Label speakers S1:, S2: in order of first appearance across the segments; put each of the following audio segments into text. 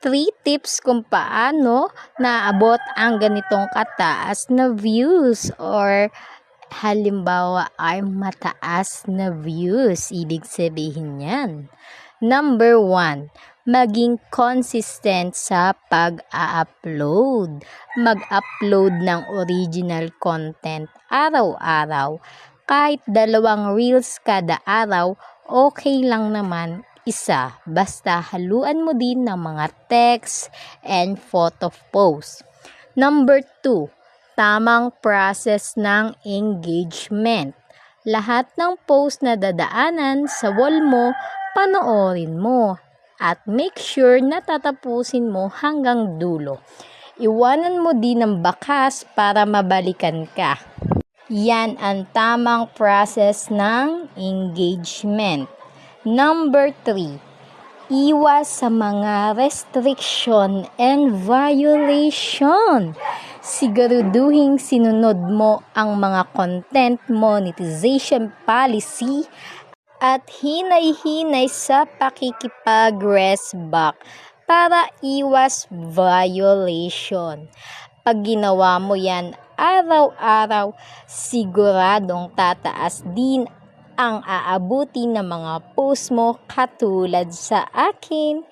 S1: 3 tips kung paano naabot ang ganitong kataas na views or halimbawa ay mataas na views. Ibig sabihin yan. Number 1, maging consistent sa pag-a-upload. Mag-upload ng original content araw-araw. Kahit 2 reels kada araw, okay lang naman isa. Basta haluan mo din ng mga text and photo post. Number 2, tamang process ng engagement. Lahat ng post na dadaanan sa wall mo, panoorin mo. At make sure na tatapusin mo hanggang dulo. Iwanan mo din ng bakas para mabalikan ka. Yan ang tamang process ng engagement. Number 3, iwas sa mga restriction and violation. Siguraduhin sinunod mo ang mga content monetization policy at hinay-hinay sa pakikipag-respect para iwas violation. Pag ginawa mo yan araw-araw, siguradong tataas din ang aabuti ng mga post mo katulad sa akin.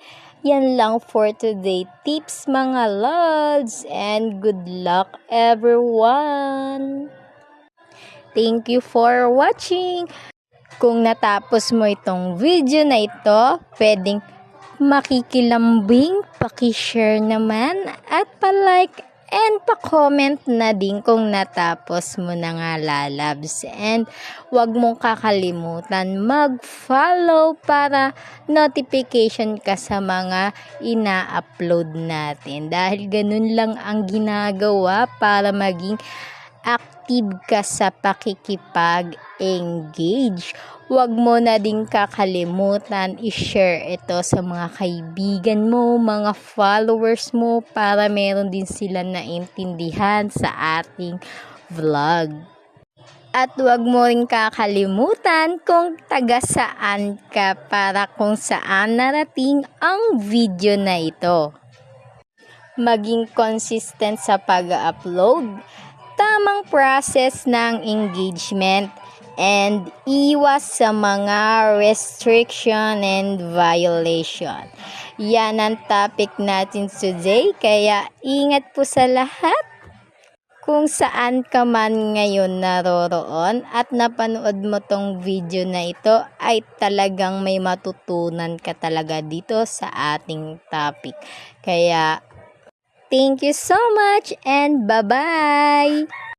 S1: Yan lang for today tips mga lods, and good luck everyone! Thank you for watching! Kung natapos mo itong video na ito, pwedeng makikilambing, pakishare naman at palike and pa-comment na din kung natapos mo na nga lalabs. And wag mong kakalimutan mag-follow para notification ka sa mga ina-upload natin. Dahil ganun lang ang ginagawa para maging active ka sa pakikipag-engage. Huwag mo na din kakalimutan i-share ito sa mga kaibigan mo, mga followers mo para meron din sila naintindihan sa ating vlog. At huwag mo rin kakalimutan kung taga saan ka para kung saan narating ang video na ito. Maging consistent sa pag-upload, tamang process ng engagement, and iwas sa mga restriction and violation. Yan ang topic natin today, kaya ingat po sa lahat. Kung saan ka man ngayon naroroon at napanood mo tong video na ito, ay talagang may matutunan ka talaga dito sa ating topic. Kaya thank you so much and bye-bye!